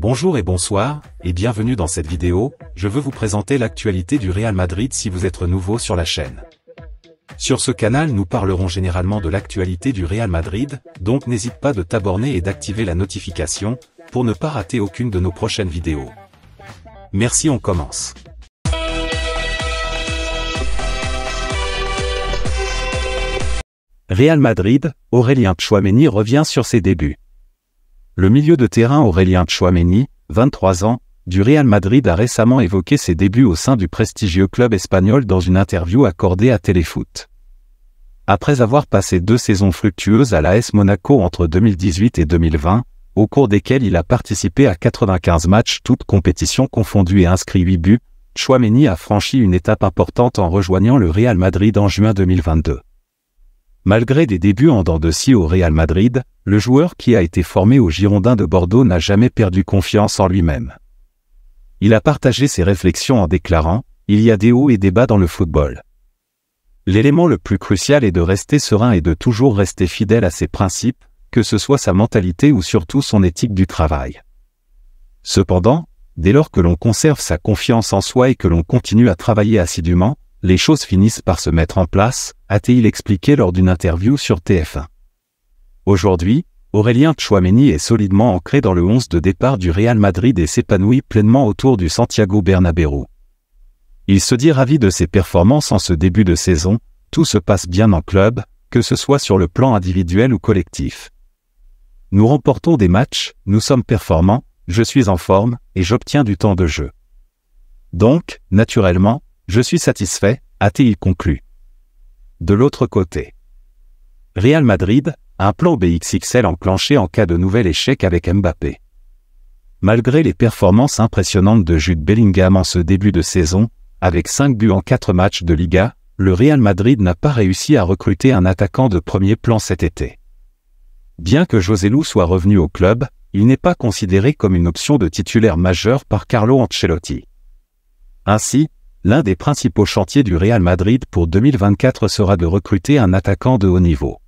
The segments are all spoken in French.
Bonjour et bonsoir, et bienvenue dans cette vidéo. Je veux vous présenter l'actualité du Real Madrid si vous êtes nouveau sur la chaîne. Sur ce canal nous parlerons généralement de l'actualité du Real Madrid, donc n'hésite pas de t'abonner et d'activer la notification, pour ne pas rater aucune de nos prochaines vidéos. Merci, on commence. Real Madrid, Aurélien Tchouaméni revient sur ses débuts. Le milieu de terrain Aurélien Tchouaméni, 23 ans, du Real Madrid a récemment évoqué ses débuts au sein du prestigieux club espagnol dans une interview accordée à Téléfoot. Après avoir passé 2 saisons fructueuses à l'AS Monaco entre 2018 et 2020, au cours desquelles il a participé à 95 matchs toutes compétitions confondues et inscrit 8 buts, Tchouaméni a franchi une étape importante en rejoignant le Real Madrid en juin 2022. Malgré des débuts en dents de scie au Real Madrid, le joueur qui a été formé aux Girondins de Bordeaux n'a jamais perdu confiance en lui-même. Il a partagé ses réflexions en déclarant « Il y a des hauts et des bas dans le football. L'élément le plus crucial est de rester serein et de toujours rester fidèle à ses principes, que ce soit sa mentalité ou surtout son éthique du travail. Cependant, dès lors que l'on conserve sa confiance en soi et que l'on continue à travailler assidûment, les choses finissent par se mettre en place, a-t-il expliqué lors d'une interview sur TF1. Aujourd'hui, Aurélien Tchouaméni est solidement ancré dans le 11 de départ du Real Madrid et s'épanouit pleinement autour du Santiago Bernabéu. Il se dit ravi de ses performances en ce début de saison, tout se passe bien en club, que ce soit sur le plan individuel ou collectif. Nous remportons des matchs, nous sommes performants, je suis en forme, et j'obtiens du temps de jeu. Donc, naturellement, je suis satisfait, a-t-il conclu. De l'autre côté, Real Madrid, un plan BXXL enclenché en cas de nouvel échec avec Mbappé. Malgré les performances impressionnantes de Jude Bellingham en ce début de saison, avec 5 buts en 4 matchs de Liga, le Real Madrid n'a pas réussi à recruter un attaquant de premier plan cet été. Bien que Joselu soit revenu au club, il n'est pas considéré comme une option de titulaire majeure par Carlo Ancelotti. Ainsi, l'un des principaux chantiers du Real Madrid pour 2024 sera de recruter un attaquant de haut niveau.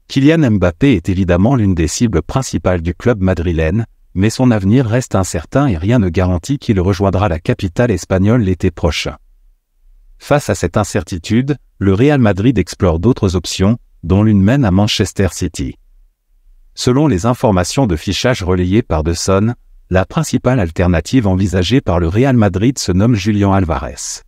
Kylian Mbappé est évidemment l'une des cibles principales du club madrilène, mais son avenir reste incertain et rien ne garantit qu'il rejoindra la capitale espagnole l'été prochain. Face à cette incertitude, le Real Madrid explore d'autres options, dont l'une mène à Manchester City. Selon les informations de fichage relayées par The Sun, la principale alternative envisagée par le Real Madrid se nomme Julián Álvarez.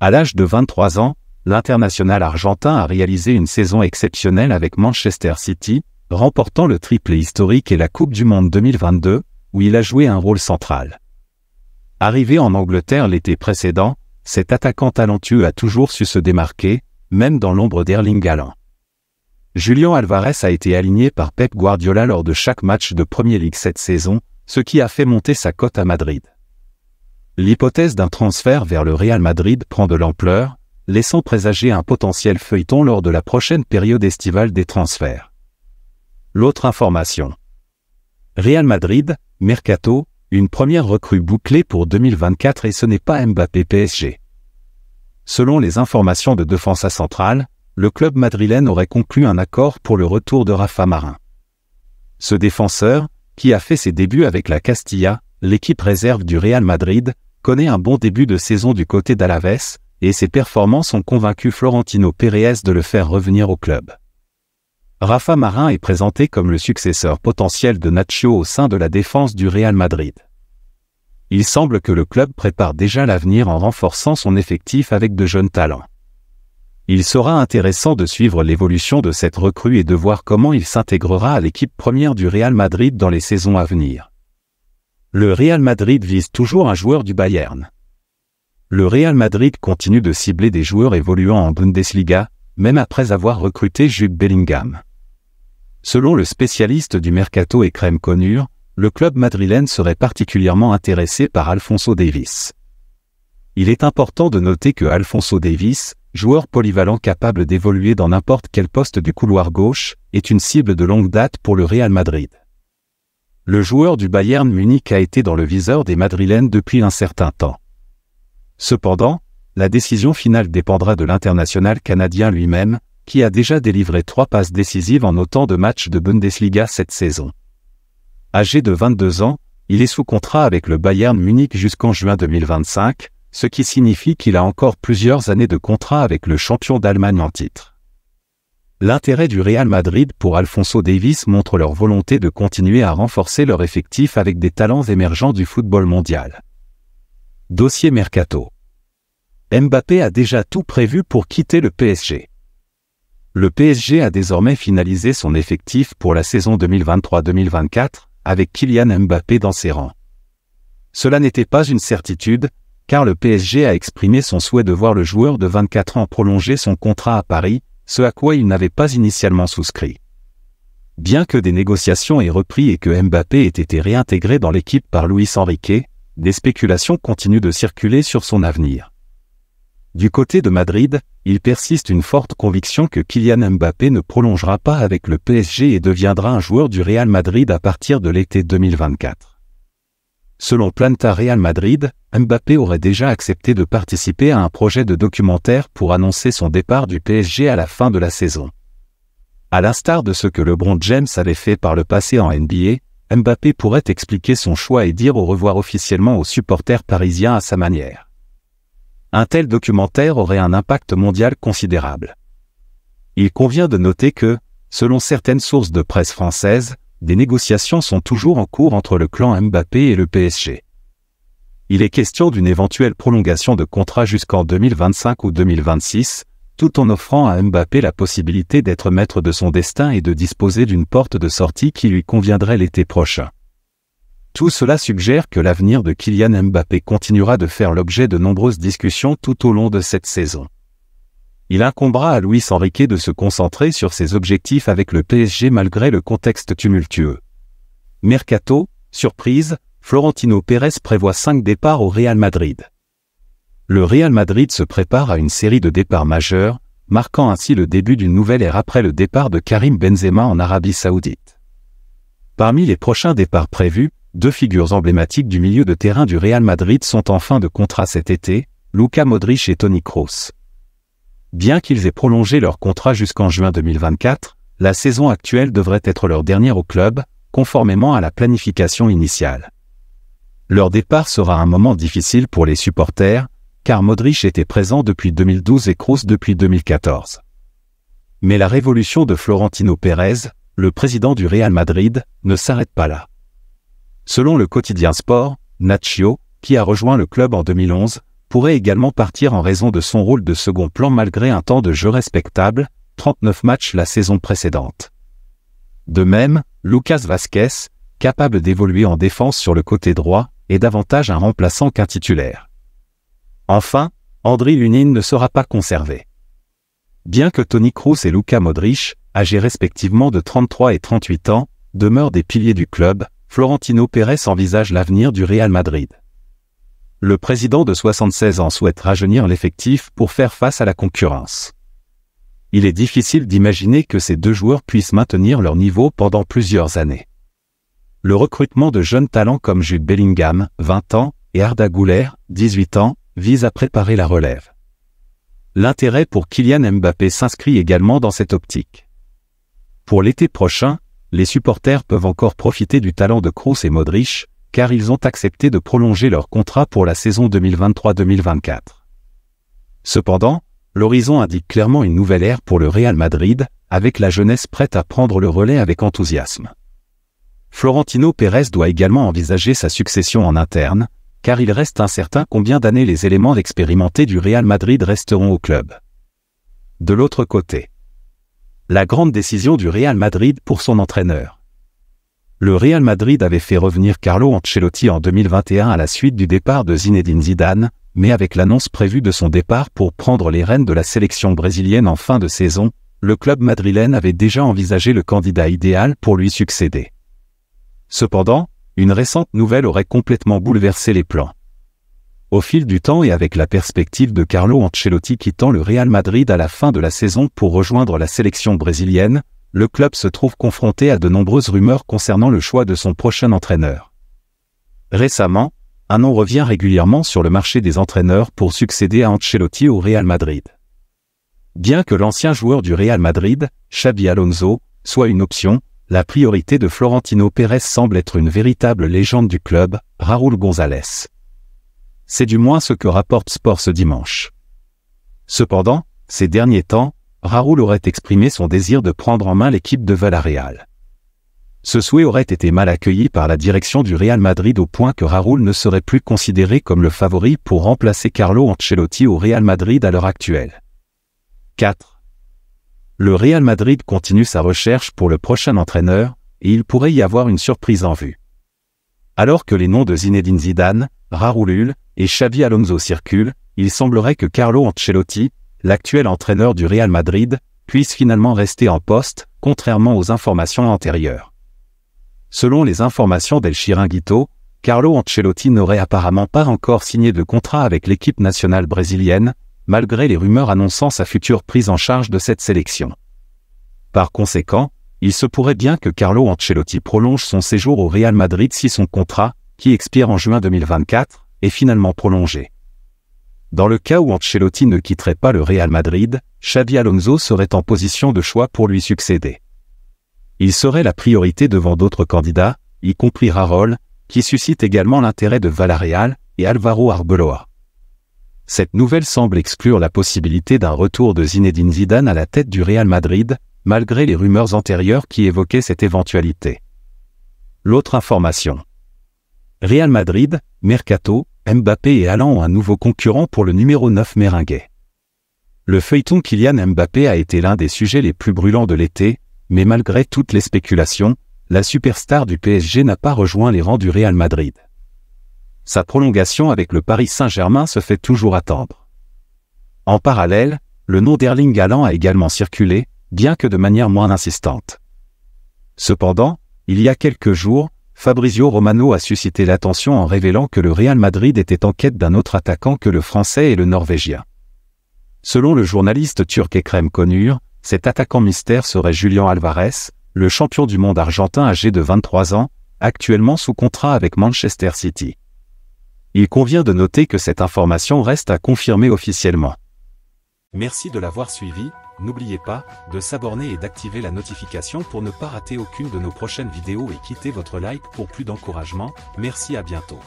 À l'âge de 23 ans, l'international argentin a réalisé une saison exceptionnelle avec Manchester City, remportant le triplé historique et la Coupe du Monde 2022, où il a joué un rôle central. Arrivé en Angleterre l'été précédent, cet attaquant talentueux a toujours su se démarquer, même dans l'ombre d'Erling Haaland. Julián Álvarez a été aligné par Pep Guardiola lors de chaque match de Premier League cette saison, ce qui a fait monter sa cote à Madrid. L'hypothèse d'un transfert vers le Real Madrid prend de l'ampleur, laissant présager un potentiel feuilleton lors de la prochaine période estivale des transferts. L'autre information. Real Madrid, Mercato, une première recrue bouclée pour 2024 et ce n'est pas Mbappé PSG. Selon les informations de Defensa Central, le club madrilène aurait conclu un accord pour le retour de Rafa Marín. Ce défenseur, qui a fait ses débuts avec la Castilla, l'équipe réserve du Real Madrid, connaît un bon début de saison du côté d'Alaves, et ses performances ont convaincu Florentino Pérez de le faire revenir au club. Rafa Marín est présenté comme le successeur potentiel de Nacho au sein de la défense du Real Madrid. Il semble que le club prépare déjà l'avenir en renforçant son effectif avec de jeunes talents. Il sera intéressant de suivre l'évolution de cette recrue et de voir comment il s'intégrera à l'équipe première du Real Madrid dans les saisons à venir. Le Real Madrid vise toujours un joueur du Bayern. Le Real Madrid continue de cibler des joueurs évoluant en Bundesliga, même après avoir recruté Jude Bellingham. Selon le spécialiste du mercato Ekrem Konur, le club madrilène serait particulièrement intéressé par Alphonso Davies. Il est important de noter que Alphonso Davies, joueur polyvalent capable d'évoluer dans n'importe quel poste du couloir gauche, est une cible de longue date pour le Real Madrid. Le joueur du Bayern Munich a été dans le viseur des Madrilènes depuis un certain temps. Cependant, la décision finale dépendra de l'international canadien lui-même, qui a déjà délivré 3 passes décisives en autant de matchs de Bundesliga cette saison. Âgé de 22 ans, il est sous contrat avec le Bayern Munich jusqu'en juin 2025, ce qui signifie qu'il a encore plusieurs années de contrat avec le champion d'Allemagne en titre. L'intérêt du Real Madrid pour Alphonso Davies montre leur volonté de continuer à renforcer leur effectif avec des talents émergents du football mondial. Dossier Mercato. Mbappé a déjà tout prévu pour quitter le PSG. Le PSG a désormais finalisé son effectif pour la saison 2023-2024, avec Kylian Mbappé dans ses rangs. Cela n'était pas une certitude, car le PSG a exprimé son souhait de voir le joueur de 24 ans prolonger son contrat à Paris, ce à quoi il n'avait pas initialement souscrit. Bien que des négociations aient repris et que Mbappé ait été réintégré dans l'équipe par Luis Enrique, des spéculations continuent de circuler sur son avenir. Du côté de Madrid, il persiste une forte conviction que Kylian Mbappé ne prolongera pas avec le PSG et deviendra un joueur du Real Madrid à partir de l'été 2024. Selon Planta Real Madrid, Mbappé aurait déjà accepté de participer à un projet de documentaire pour annoncer son départ du PSG à la fin de la saison. À l'instar de ce que LeBron James avait fait par le passé en NBA, Mbappé pourrait expliquer son choix et dire au revoir officiellement aux supporters parisiens à sa manière. Un tel documentaire aurait un impact mondial considérable. Il convient de noter que, selon certaines sources de presse françaises, des négociations sont toujours en cours entre le clan Mbappé et le PSG. Il est question d'une éventuelle prolongation de contrat jusqu'en 2025 ou 2026, tout en offrant à Mbappé la possibilité d'être maître de son destin et de disposer d'une porte de sortie qui lui conviendrait l'été prochain. Tout cela suggère que l'avenir de Kylian Mbappé continuera de faire l'objet de nombreuses discussions tout au long de cette saison. Il incombera à Luis Enrique de se concentrer sur ses objectifs avec le PSG malgré le contexte tumultueux. Mercato, surprise, Florentino Pérez prévoit 5 départs au Real Madrid. Le Real Madrid se prépare à une série de départs majeurs, marquant ainsi le début d'une nouvelle ère après le départ de Karim Benzema en Arabie Saoudite. Parmi les prochains départs prévus, 2 figures emblématiques du milieu de terrain du Real Madrid sont en fin de contrat cet été, Luka Modric et Toni Kroos. Bien qu'ils aient prolongé leur contrat jusqu'en juin 2024, la saison actuelle devrait être leur dernière au club, conformément à la planification initiale. Leur départ sera un moment difficile pour les supporters, car Modric était présent depuis 2012 et Kroos depuis 2014. Mais la révolution de Florentino Pérez, le président du Real Madrid, ne s'arrête pas là. Selon le quotidien Sport, Nacho, qui a rejoint le club en 2011, pourrait également partir en raison de son rôle de second plan malgré un temps de jeu respectable, 39 matchs la saison précédente. De même, Lucas Vázquez, capable d'évoluer en défense sur le côté droit, est davantage un remplaçant qu'un titulaire. Enfin, Andriy Lunin ne sera pas conservé. Bien que Toni Kroos et Luka Modric, âgés respectivement de 33 et 38 ans, demeurent des piliers du club, Florentino Pérez envisage l'avenir du Real Madrid. Le président de 76 ans souhaite rajeunir l'effectif pour faire face à la concurrence. Il est difficile d'imaginer que ces 2 joueurs puissent maintenir leur niveau pendant plusieurs années. Le recrutement de jeunes talents comme Jude Bellingham, 20 ans, et Arda Güler, 18 ans, vise à préparer la relève. L'intérêt pour Kylian Mbappé s'inscrit également dans cette optique. Pour l'été prochain, les supporters peuvent encore profiter du talent de Kroos et Modric, car ils ont accepté de prolonger leur contrat pour la saison 2023-2024. Cependant, l'horizon indique clairement une nouvelle ère pour le Real Madrid, avec la jeunesse prête à prendre le relais avec enthousiasme. Florentino Pérez doit également envisager sa succession en interne, car il reste incertain combien d'années les éléments expérimentés du Real Madrid resteront au club. De l'autre côté, la grande décision du Real Madrid pour son entraîneur. Le Real Madrid avait fait revenir Carlo Ancelotti en 2021 à la suite du départ de Zinedine Zidane, mais avec l'annonce prévue de son départ pour prendre les rênes de la sélection brésilienne en fin de saison, le club madrilène avait déjà envisagé le candidat idéal pour lui succéder. Cependant, une récente nouvelle aurait complètement bouleversé les plans. Au fil du temps et avec la perspective de Carlo Ancelotti quittant le Real Madrid à la fin de la saison pour rejoindre la sélection brésilienne, le club se trouve confronté à de nombreuses rumeurs concernant le choix de son prochain entraîneur. Récemment, un nom revient régulièrement sur le marché des entraîneurs pour succéder à Ancelotti au Real Madrid. Bien que l'ancien joueur du Real Madrid, Xabi Alonso, soit une option, la priorité de Florentino Pérez semble être une véritable légende du club, Raúl González. C'est du moins ce que rapporte Sport ce dimanche. Cependant, ces derniers temps, Raúl aurait exprimé son désir de prendre en main l'équipe de Villarreal. Ce souhait aurait été mal accueilli par la direction du Real Madrid au point que Raúl ne serait plus considéré comme le favori pour remplacer Carlo Ancelotti au Real Madrid à l'heure actuelle. 4. Le Real Madrid continue sa recherche pour le prochain entraîneur, et il pourrait y avoir une surprise en vue. Alors que les noms de Zinedine Zidane, Raúl et Xabi Alonso circulent, il semblerait que Carlo Ancelotti, l'actuel entraîneur du Real Madrid, puisse finalement rester en poste, contrairement aux informations antérieures. Selon les informations d'El Chiringuito, Carlo Ancelotti n'aurait apparemment pas encore signé de contrat avec l'équipe nationale brésilienne, malgré les rumeurs annonçant sa future prise en charge de cette sélection. Par conséquent, il se pourrait bien que Carlo Ancelotti prolonge son séjour au Real Madrid si son contrat, qui expire en juin 2024, est finalement prolongé. Dans le cas où Ancelotti ne quitterait pas le Real Madrid, Xabi Alonso serait en position de choix pour lui succéder. Il serait la priorité devant d'autres candidats, y compris Raúl, qui suscite également l'intérêt de Villarreal, et Álvaro Arbeloa. Cette nouvelle semble exclure la possibilité d'un retour de Zinedine Zidane à la tête du Real Madrid, malgré les rumeurs antérieures qui évoquaient cette éventualité. L'autre information. Real Madrid, Mercato, Mbappé et Haaland ont un nouveau concurrent pour le numéro 9 merengue. Le feuilleton Kylian Mbappé a été l'un des sujets les plus brûlants de l'été, mais malgré toutes les spéculations, la superstar du PSG n'a pas rejoint les rangs du Real Madrid. Sa prolongation avec le Paris Saint-Germain se fait toujours attendre. En parallèle, le nom d'Erling Haaland a également circulé, bien que de manière moins insistante. Cependant, il y a quelques jours, Fabrizio Romano a suscité l'attention en révélant que le Real Madrid était en quête d'un autre attaquant que le Français et le Norvégien. Selon le journaliste turc Ekrem Konur, cet attaquant mystère serait Julián Álvarez, le champion du monde argentin âgé de 23 ans, actuellement sous contrat avec Manchester City. Il convient de noter que cette information reste à confirmer officiellement. Merci de l'avoir suivi, n'oubliez pas de s'abonner et d'activer la notification pour ne pas rater aucune de nos prochaines vidéos et quittez votre like pour plus d'encouragement, merci à bientôt.